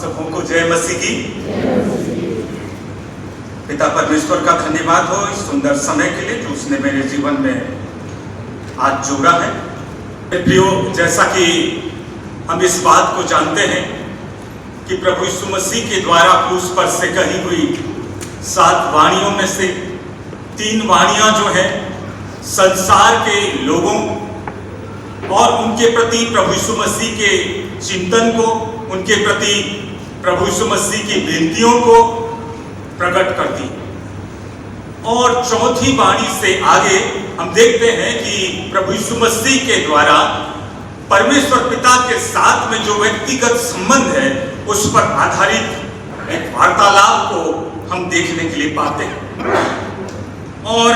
सबों को जय मसीह की। पिता परमेश्वर का धन्यवाद हो इस सुंदर समय के लिए जो उसने मेरे जीवन में आज जोड़ा है। प्रियो, जैसा कि हम इस बात को जानते हैं कि प्रभु यीशु मसीह के द्वारा क्रूस पर से कही हुई 7 वाणियों में से 3 वाणियां जो है संसार के लोगों और उनके प्रति प्रभु यीशु मसीह के चिंतन को, उनके प्रति प्रभु यीशु मसीह की विनतियों को प्रकट करती। और चौथी वाणी से आगे हम देखते हैं कि प्रभु यीशु मसीह के द्वारा परमेश्वर पिता के साथ में जो व्यक्तिगत संबंध है उस पर आधारित एक वार्तालाप को हम देखने के लिए पाते हैं। और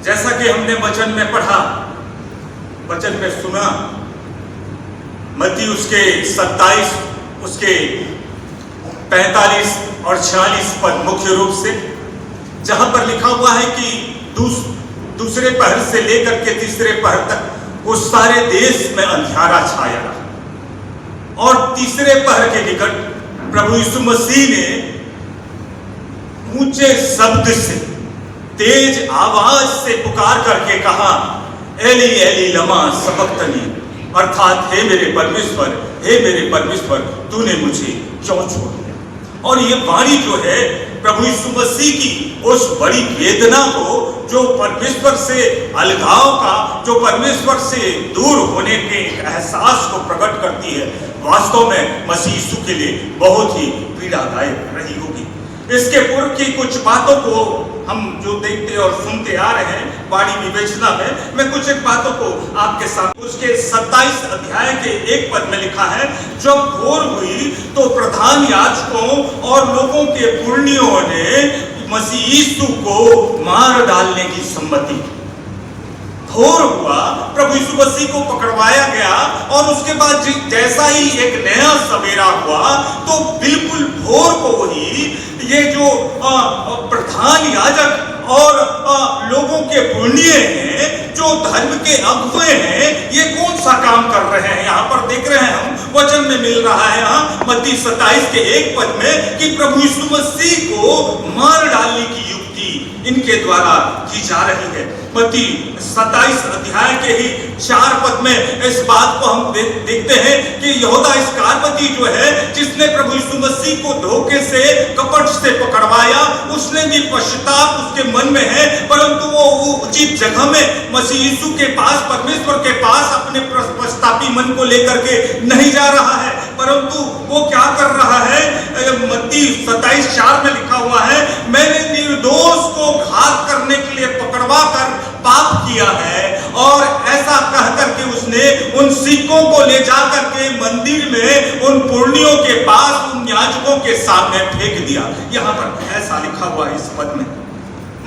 जैसा कि हमने वचन में पढ़ा, वचन में सुना, मत्ती उसके 27, उसके 45 और 46 पद मुख्य रूप से, जहां पर लिखा हुआ है कि दूसरे पहर से लेकर के तीसरे पहर तक उस सारे देश में अंधियारा छाया रहा। और तीसरे पहर के निकट प्रभु यीशु मसीह ने ऊंचे शब्द से, तेज आवाज से पुकार करके कहा, एली एली लमा सबक्तनी, अर्थात हे मेरे परमेश्वर तूने मुझे क्यों छोड़ दिया। और ये वाणी जो है प्रभु यीशु मसीह की उस बड़ी वेदना को, जो परमेश्वर से अलगाव का, जो परमेश्वर से दूर होने के एहसास को प्रकट करती है, वास्तव में मसीह यीशु के लिए बहुत ही पीड़ादायक रही होगी। इसके पूर्व की कुछ बातों को हम जो देखते और सुनते आ रहे हैं वाणी विवेचना में, मैं कुछ एक बातों को आपके साथ, उसके 27 अध्याय के 1 पद में लिखा है, जब भोर हुई तो प्रधान याजकों और लोगों के पुरनियों ने मसीह यीशु को मार डालने की सम्मति। भोर हुआ, प्रभु यीशु मसीह को पकड़वाया गया और उसके बाद जैसा ही एक नया सवेरा हुआ तो बिल्कुल भोर को ही ये जो प्रधान याजक और लोगों के पुरनिये हैं, जो धर्म के अगुवे हैं, ये कौन सा काम कर रहे हैं। यहाँ पर देख रहे हैं हम, वचन में मिल रहा है यहाँ मत्ती 27 के 1 पद में कि प्रभु यीशु मसीह को मार डालने की युक्ति इनके द्वारा की जा रही है। मत्ती 27 अध्याय के ही 4 पद में इस बात को हम देखते हैं कि यहूदा इस्करियोती जो है, जिसने प्रभु यीशु मसीह को धोखे से, कपट से पकड़वाया, उसने भी पश्चाताप उसके मन में है, परंतु वो उचित जगह में मसीह यीशु के पास, परमेश्वर के पास अपने पश्चातापी मन को लेकर के नहीं जा रहा है, परंतु वो क्या कर रहा है। मत्ती 27:4 में लिखा हुआ है, मैंने निर्दोष को घात करने के लिए पकड़वा कर पाप किया है। और ऐसा कह करके उसने उन सिक्कों को ले जाकर के मंदिर में उन पुरनियों के पास, उन याजकों के सामने फेंक दिया। यहाँ पर ऐसा लिखा हुआ है इस पद में।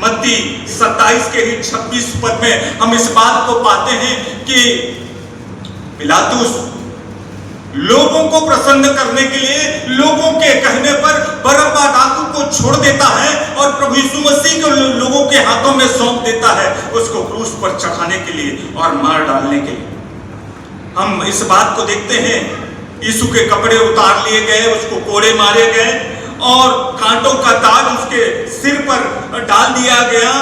मत्ती 27 के ही 26 पद में हम इस बात को पाते हैं कि पिलातुस लोगों को प्रसन्न करने के लिए, लोगों के कहने पर बरअब्बा डाकू को छोड़ देता है और प्रभु यीशु मसीह को लोगों के हाथों में सौंप देता है, उसको क्रूस पर चढ़ाने के लिए और मार डालने के लिए। हम इस बात को देखते हैं, यीशु के कपड़े उतार लिए गए, उसको कोड़े मारे गए और कांटों का ताज उसके सिर पर डाल दिया गया,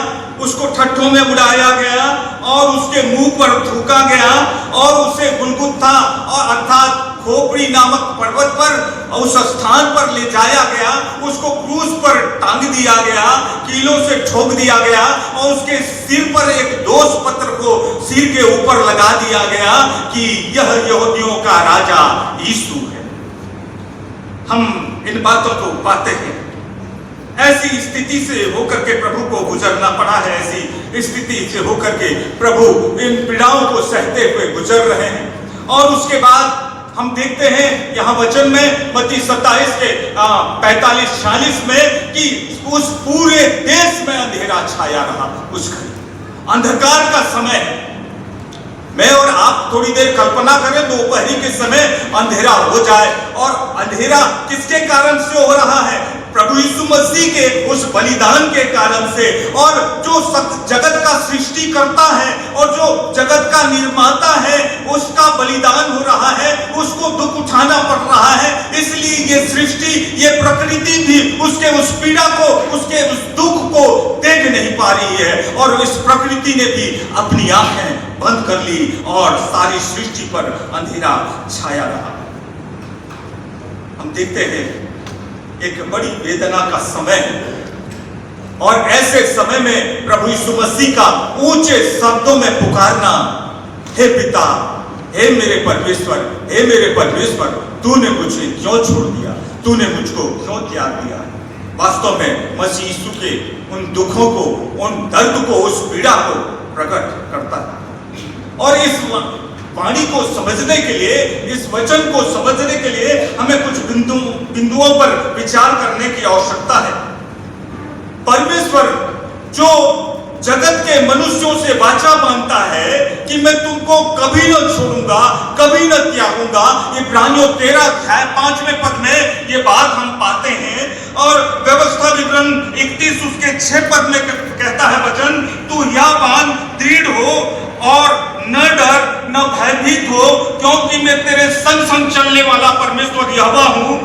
उसको ठट्ठों में उड़ाया गया और उसके मुंह पर थूका गया और उसे गुलगुत्था और अर्थात खोपड़ी नामक पर्वत पर उस स्थान पर ले जाया गया, उसको क्रूस पर टांग दिया गया, कीलों से ठोक दिया गया और उसके सिर पर एक दोष पत्र को सिर के ऊपर लगा दिया गया कि यह यहूदियों का राजा यीशु है। हम इन बातों को पाते हैं। ऐसी स्थिति से होकर के प्रभु को गुजरना पड़ा है, ऐसी स्थिति से होकर के प्रभु इन पीड़ाओं को सहते हुए गुजर रहे हैं। और उसके बाद हम देखते हैं यहाँ वचन में मत्ती 27 के 45-46 में कि उस पूरे देश में अंधेरा छाया रहा। उस अंधकार का समय है। मैं और आप थोड़ी देर कल्पना करें, दोपहरी के समय अंधेरा हो जाए, और अंधेरा किसके कारण से हो रहा है? प्रभु यीशु मसीह के उस बलिदान के कारण से। और जो जगत का सृष्टि करता है और जो जगत का निर्माता है, उसका बलिदान हो रहा है, उसको दुख उठाना पड़ रहा है। इसलिए सृष्टि, ये प्रकृति भी उसके उस पीड़ा को, उसके उस दुख को देख नहीं पा रही है, और इस प्रकृति ने भी अपनी आंखें बंद कर ली और सारी सृष्टि पर अंधेरा छाया रहा। हम देखते हैं एक बड़ी वेदना का समय है, और ऐसे समय में प्रभु यीशु मसीह का ऊंचे शब्दों में पुकारना, हे पिता, हे मेरे परमेश्वर, हे मेरे परमेश्वर, तूने मुझे क्यों छोड़ दिया, तूने मुझको क्यों त्याग दिया। वास्तव में मसीह यीशु के उन दुखों को, उन दर्द को, उस पीड़ा को प्रकट करता है। और इस वाणी को समझने के लिए, इस वचन को समझने के लिए हमें कुछ बिंदुओं पर विचार करने की आवश्यकता है। परमेश्वर जो जगत के मनुष्यों से वाचा बांधता है कि मैं तुमको कभी न छोड़ूंगा, कभी न त्यागूंगा। इब्रानियों 13 अध्याय 5वें पद में ये बात हम पाते हैं। और व्यवस्था विवरण 31 उसके 6 पद में कहता है वचन, तू यह बांध दृढ़ हो और न डर न भयभीत हो, क्योंकि मैं तेरे संग संग चलने वाला परमेश्वर यहोवा हूं।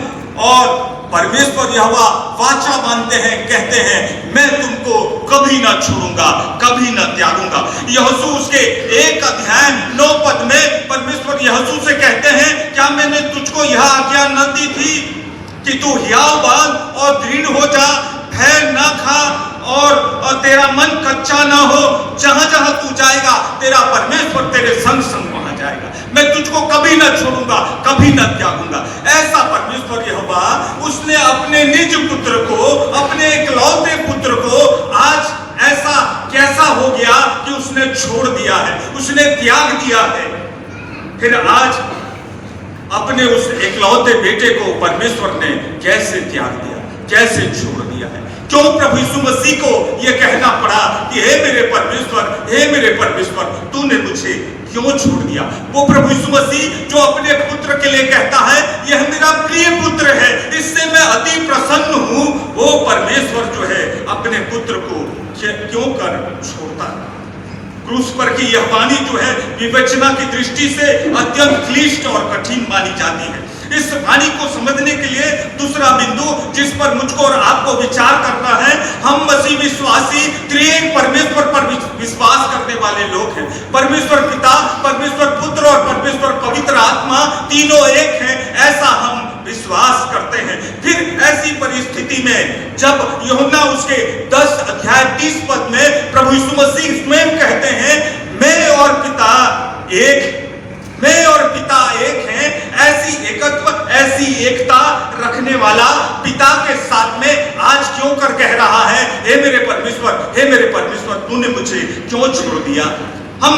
और परमेश्वर यहोवा वाचा बांधते हैं, कहते हैं मैं तुमको कभी ना छोड़ूंगा, कभी ना त्यागूंगा। यहोशू उसके 1 अध्याय 9 पद में परमेश्वर यहोशू से कहते हैं, क्या मैंने तुझको यह आज्ञा न दी थी कि तू हियाव बांध और दृढ़ हो जा, भय न खा और तेरा मन कच्चा न हो। जहां जहां तू जाएगा तेरा परमेश्वर तेरे संग संग वहां जाएगा। मैं तुझको कभी न छोड़ूंगा, कभी न त्यागूंगा। ऐसा परमेश्वर यहोवा, उसने अपने निज पुत्र को, अपने इकलौते पुत्र को आज ऐसा कैसा हो गया कि उसने छोड़ दिया है, उसने त्याग दिया है। फिर आज अपने उस इकलौते बेटे को परमेश्वर ने कैसे त्याग दिया, कैसे छोड़ दिया है। क्यों प्रभु यीशु मसीह को यह कहना पड़ा कि हे मेरे परमेश्वर, हे मेरे परमेश्वर, तूने मुझे क्यों छोड़ दिया। वो प्रभु यीशु मसीह जो अपने पुत्र के लिए कहता है, यह मेरा प्रिय पुत्र है, इससे मैं अति प्रसन्न हूं। वो परमेश्वर जो है अपने पुत्र को क्यों कर छोड़ता है। क्रूस पर की यह वाणी जो है विवेचना की दृष्टि से अत्यंत क्लिष्ट और कठिन मानी जाती है। इस वाणी को समझने के लिए दूसरा बिंदु जिस पर मुझको और आपको विचार करना है, हम मसीह विश्वासी त्रिएक परमेश्वर पर विश्वास करने वाले लोग हैं। परमेश्वर पिता, परमेश्वर पुत्र और परमेश्वर पवित्र आत्मा तीनों एक हैं, ऐसा हम विश्वास करते हैं। फिर ऐसी परिस्थिति में जब यूहन्ना उसके 10 अध्याय 30 पद में प्रभु यीशु मसीह स्वयं कहते हैं, मैं और पिता एक, मैं और पिता एक हैं, ऐसी एकत्व, ऐसी एकता रखने वाला पिता के साथ में आज क्यों कर कह रहा है, हे मेरे परमेश्वर, हे मेरे परमेश्वर, तूने मुझे क्यों छोड़ दिया। हम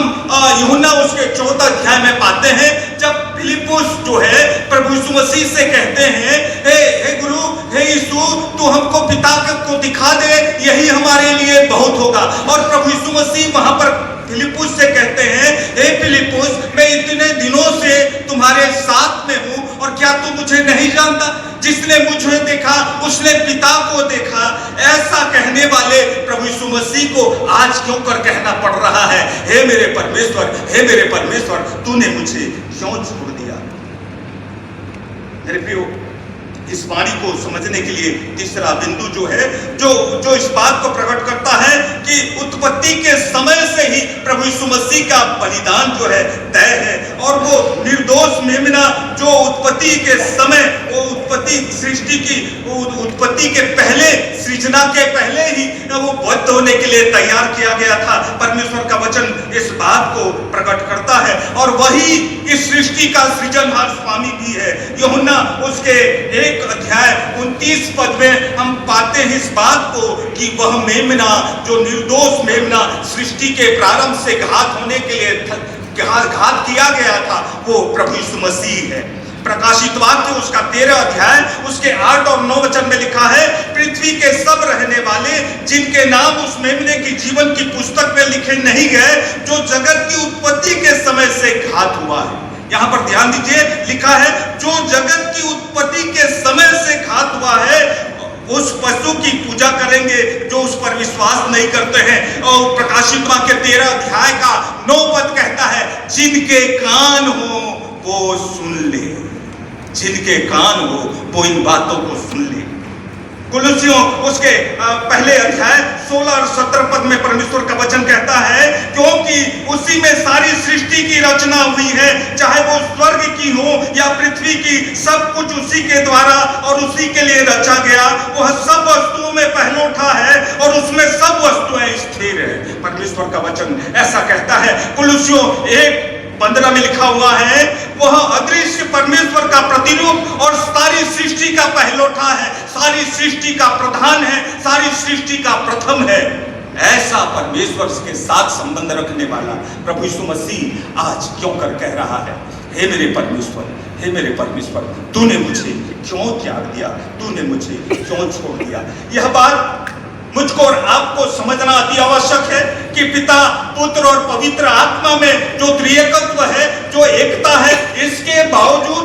यूहन्ना उसके 14 अध्याय में पाते हैं, जब फिलिप्पुस जो है प्रभु यीशु मसीह से कहते हैं, हे गुरु, हे यीशु, तू हमको पिता को दिखा दे, यही हमारे लिए बहुत होगा। और प्रभु यीशु मसीह वहां पर फिलिप्पुस से कहते हैं, हे फिलिप्पुस, मैं इतने दिनों से तुम्हारे साथ में हूं और क्या तू मुझे नहीं जानता। जिसने मुझे देखा उसने पिता को देखा। ऐसा कहने वाले प्रभु यीशु मसीह को आज क्यों कर कहना पड़ रहा है, हे मेरे परमेश्वर, हे मेरे परमेश्वर, तूने मुझे क्यों छोड़ दिया। मेरे प्रियो, इस वाणी को समझने के लिए तीसरा बिंदु जो है, जो इस बात को प्रकट करता है कि उत्पत्ति के समय से ही प्रभु यीशु मसीह का बलिदान जो है तय है। और वो निर्दोष मेमना जो उत्पत्ति के समय, वो उत्पत्ति सृष्टि की उत्पत्ति के पहले, सृजना के पहले ही वो बद्ध होने के लिए तैयार किया गया था। परमेश्वर का वचन इस बात को प्रकट करता है। और वही इस सृष्टि का सृजनहार स्वामी भी है। यूहन्ना उसके 1 अध्याय 29 पद में हम पाते हैं इस बात को कि वह मेमना, जो निर्दोष मेमना सृष्टि के प्रारंभ से घात होने के लिए घात किया गया था, वो प्रभु यीशु मसीह है। प्रकाशित वाक्य उसका 13 अध्याय उसके 8 और 9 वचन में लिखा है, पृथ्वी के सब रहने वाले जिनके नाम उस मेमने की जीवन की पुस्तक में लिखे नहीं गए, जो जगत की उत्पत्ति के समय से घात हुआ है। यहां पर ध्यान दीजिए, लिखा है जो जगत की उत्पत्ति के समय से घात हुआ है, उस पशु की पूजा करेंगे जो उस पर विश्वास नहीं करते हैं। और प्रकाशित वाक्य 13 अध्याय का 9 पद कहता है, जिनके कान हो वो सुन ले, जिनके कान हो वो इन बातों को सुन ले। कुलुसियों उसके पहले अध्याय 16 और 17 पद में परमेश्वर का वचन कहता है, क्योंकि उसी में सारी सृष्टि की रचना हुई है, चाहे वो स्वर्ग की हो या पृथ्वी की, सब कुछ उसी के द्वारा और उसी के लिए रचा गया। वह सब वस्तुओं में पहलोठा है और उसमें सब वस्तुएं स्थिर है। परमेश्वर का वचन ऐसा कहता है। कुलुसियों 1:15 में लिखा हुआ है, वह अदृश्य परमेश्वर का प्रतिरूप और सारी सृष्टि का पहलोठा है, सारी सृष्टि का प्रधान है, सारी सृष्टि का प्रथम है। ऐसा परमेश्वर के साथ संबंध रखने वाला प्रभु यीशु मसीह आज क्यों कर कह रहा है, हे मेरे परमेश्वर, हे मेरे परमेश्वर, तूने मुझे क्यों त्याग दिया, तूने मुझे क्यों छोड़ दिया। यह बात मुझको और आपको समझना अति आवश्यक है कि पिता, पुत्र और पवित्र आत्मा में जो त्रिएकत्व है, जो एकता है, इसके बावजूद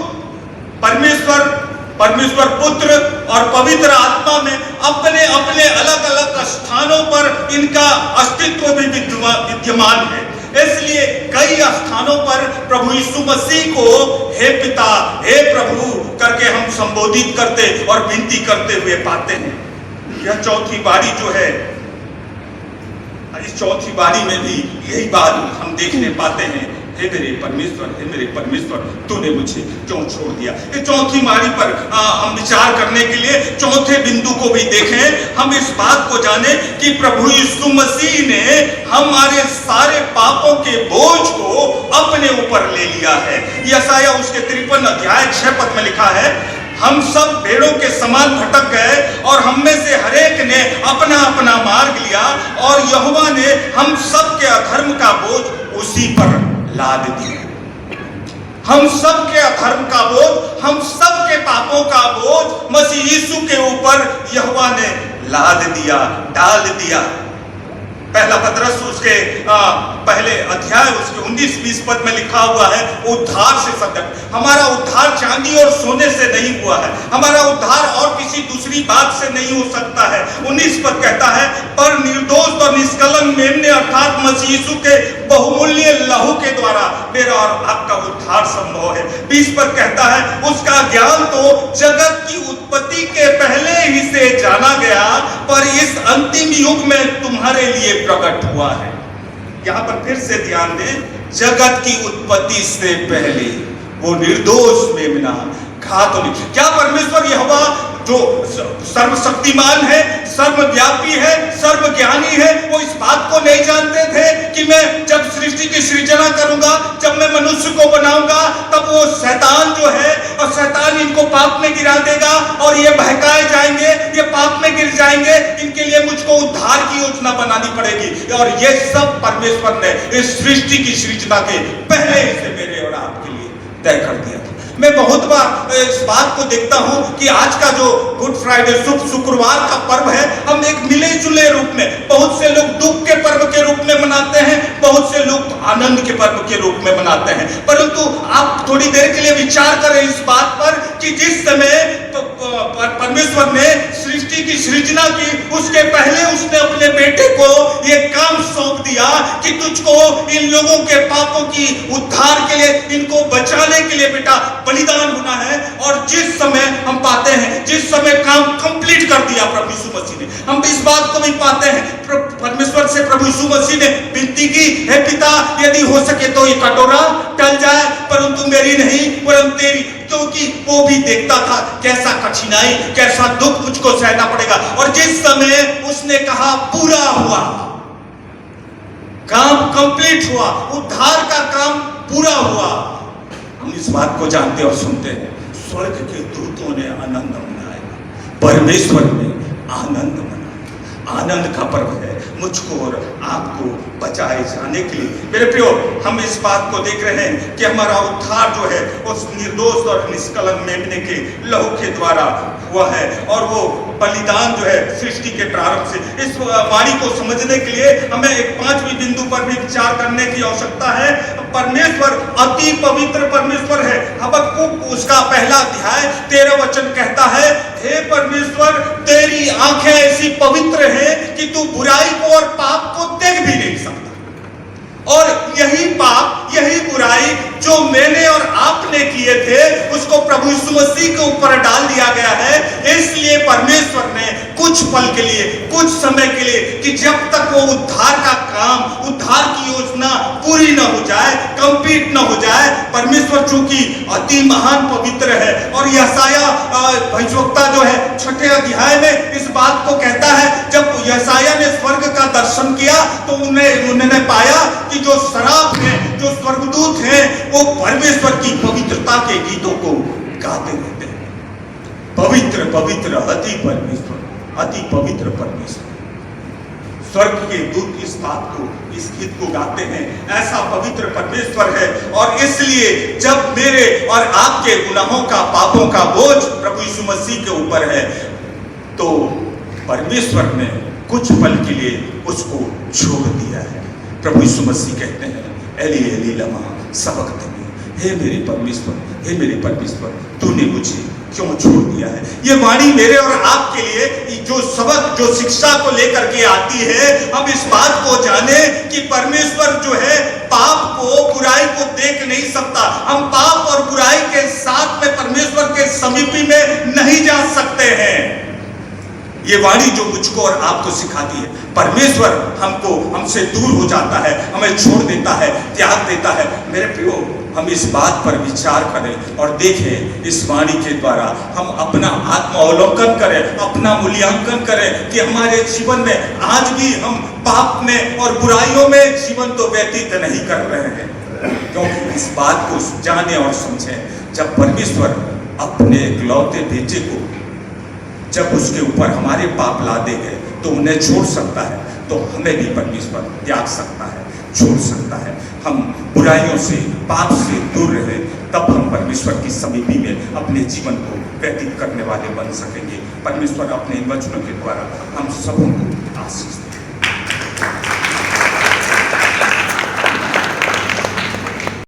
परमेश्वर पुत्र और पवित्र आत्मा में अपने अपने अलग अलग स्थानों पर इनका अस्तित्व भी विद्यमान है। इसलिए कई स्थानों पर प्रभु यीशु मसीह को हे पिता, हे प्रभु करके हम संबोधित करते और विनती करते हुए पाते हैं। यह चौथी बारी जो है, इस चौथी बारी में भी यही बात हम देखने पाते हैं, हे मेरे परमेश्वर, हे मेरे परमेश्वर, तूने मुझे क्यों छोड़ दिया। ये चौथी बारी पर हम विचार करने के लिए चौथे बिंदु को भी देखें। हम इस बात को जाने कि प्रभु यीशु मसीह ने हमारे सारे पापों के बोझ को अपने ऊपर ले लिया है। यशायाह उसके 53 अध्याय 6 पद में लिखा है, हम सब भेड़ों के समान भटक गए और हम में से हरेक ने अपना अपना मार्ग लिया और यहोवा ने हम सब के अधर्म का बोझ उसी पर लाद दिया। हम सब के अधर्म का बोझ, हम सब के पापों का बोझ मसीह यीशु के ऊपर यहोवा ने लाद दिया, डाल दिया। पहला पतरस उसके पहले अध्याय उसके 19-20 पद में लिखा हुआ है, उद्धार से सतत। हमारा उद्धार चांदी और सोने से नहीं हुआ है, हमारा उद्धार और किसी दूसरी बात से नहीं हो सकता है। 19 पद कहता है, पर निर्दोष और निष्कलंक मेमने अर्थात मसीह यीशु के बहुमूल्य लहू के द्वारा मेरा और आपका उद्धार संभव है। 20 पद कहता है, उसका ज्ञान तो जगत की उत्पत्ति के पहले ही से जाना गया, पर इस अंतिम युग में तुम्हारे लिए प्रकट हुआ है। यहां पर फिर से ध्यान दें, जगत की उत्पत्ति से पहले वो निर्दोष मेमना घात होनी। क्या परमेश्वर यहोवा जो सर्वशक्तिमान है, सर्वव्यापी है, सर्वज्ञानी है, वो इस बात को नहीं जानते थे कि मैं जब सृष्टि की सृजना करूंगा, जब मैं मनुष्य को बनाऊंगा, तब वो शैतान जो है और शैतान इनको पाप में गिरा देगा और ये बहकाए जाएंगे, ये पाप में गिर जाएंगे, इनके लिए मुझको उद्धार की योजना बनानी पड़ेगी। और ये सब परमेश्वर ने इस सृष्टि की सृजना के पहले से मेरे और आपके लिए तय कर दिया था। मैं बहुत बार इस बात को देखता हूं कि आज का जो गुड फ्राइडे, शुभ शुक्रवार का पर्व है, हम एक मिले जुले रूप में, बहुत से लोग दुख के पर्व के रूप में मनाते हैं, बहुत से लोग आनंद के पर्व के रूप में मनाते हैं। परंतु आप थोड़ी देर के लिए विचार करें इस बात पर कि जिस समय परमेश्वर ने सृष्टि की सृजना की, उसके पहले उसने अपने बेटे को ये काम सौंप दिया कि तुझको इन लोगों के पापों की उद्धार के लिए, इनको बचाने के लिए बेटा बलिदान होना है। और जिस समय हम पाते हैं, जिस समय काम कंप्लीट कर दिया प्रभु यीशु मसीह ने, हम इस बात को भी पाते हैं, परमेश्वर से प्रभु यीशु मसीह ने विनती की, हे पिता यदि हो सके तो ये कटोरा टल जाए, परंतु मेरी नहीं परंतु तेरी, क्योंकि वो भी देखता था कैसा कठिनाई, कैसा दुख मुझको सहना पड़ेगा। और जिस समय उसने कहा पूरा हुआ, काम कंप्लीट हुआ, उद्धार का काम पूरा हुआ, हम इस बात को जानते और सुनते हैं, स्वर्ग के दूतों ने आनंद मनाया, परमेश्वर ने आनंद मनाया। आनंद का पर्व है मुझको और आपको बचाए जाने के लिए। मेरे प्रियो, हम इस बात को देख रहे हैं कि हमारा उद्धार जो है उस निर्दोष और निष्कलंक मेमने के लहू के द्वारा हुआ है। और वो बलिदान जो है सृष्टि के प्रारंभ से, इस वाणी को समझने के लिए हमें एक 5वीं बिंदु पर भी विचार करने की आवश्यकता है। परमेश्वर अति पवित्र परमेश्वर है। हबक्कुक उसका पहला अध्याय 13 वचन कहता है, हे परमेश्वर तेरी आंखें ऐसी पवित्र हैं कि तू बुराई को और पाप को देख भी नहीं सकता। और यही पाप, यही बुराई जो मैंने और आपने किए थे, उसको प्रभु यीशु मसीह के ऊपर डाल दिया गया है। इसलिए परमेश्वर ने कुछ पल के लिए, कुछ समय के लिए, कि जब तक वो उद्धार का काम, उद्धार की योजना पूरी न हो जाए, कंप्लीट न हो जाए, परमेश्वर चूंकि अति महान पवित्र है, और यशाया भविष्यवक्ता जो है 6 अध्याय में इस बात को कहता है, जब यशाया ने स्वर्ग का दर्शन किया तो उन्होंने पाया कि जो शराब हैं, जो स्वर्गदूत हैं, वो परमेश्वर की पवित्रता के गीतों को गाते रहते हैं। पवित्र पवित्र अति परमेश्वर, अति पवित्र परमेश्वर। स्वर्ग के दूत इस बात को, इस गीत को गाते हैं, ऐसा पवित्र परमेश्वर है। और इसलिए जब मेरे और आपके गुनाहों का, पापों का बोझ प्रभु यीशु मसीह के ऊपर है, तो परमेश्वर ने कुछ पल के लिए उसको छोड़ दिया है। प्रभु यीशु मसीह कहते हैं, एली एली लमा सबक्तनी, हे मेरे परमेश्वर, हे मेरे परमेश्वर, तूने मुझे क्यों छोड़ दिया है। ये वाणी मेरे और आपके लिए जो सबक, जो शिक्षा को लेकर के आती है, हम इस बात को जाने कि परमेश्वर जो है पाप को, बुराई को देख नहीं सकता। हम पाप और बुराई के साथ में परमेश्वर के समीपी में नहीं जा सकते हैं। ये वाणी जो मुझको और आपको सिखाती है, परमेश्वर हमसे दूर हो जाता है, हमें छोड़ देता है, त्याग देता है। मेरे प्रियो, हम इस बात पर विचार करें और देखें, इस वाणी के द्वारा हम अपना आत्मावलोकन करें, अपना मूल्यांकन करें कि हमारे जीवन में आज भी हम पाप में और बुराइयों में जीवन तो व्यतीत नहीं कर रहे हैं। क्योंकि इस बात को जाने और समझें, जब परमेश्वर अपने इकलौते बेटे को, जब उसके ऊपर हमारे पाप लादे गए, तो उन्हें छोड़ सकता है, तो हमें भी परमेश्वर त्याग सकता है, छोड़ सकता है। हम बुराइयों से, पाप से दूर रहे, तब हम परमेश्वर की समीपी में अपने जीवन को व्यतीत करने वाले बन सकेंगे। परमेश्वर अपने इन वचनों के द्वारा हम सबों को आशीष दे।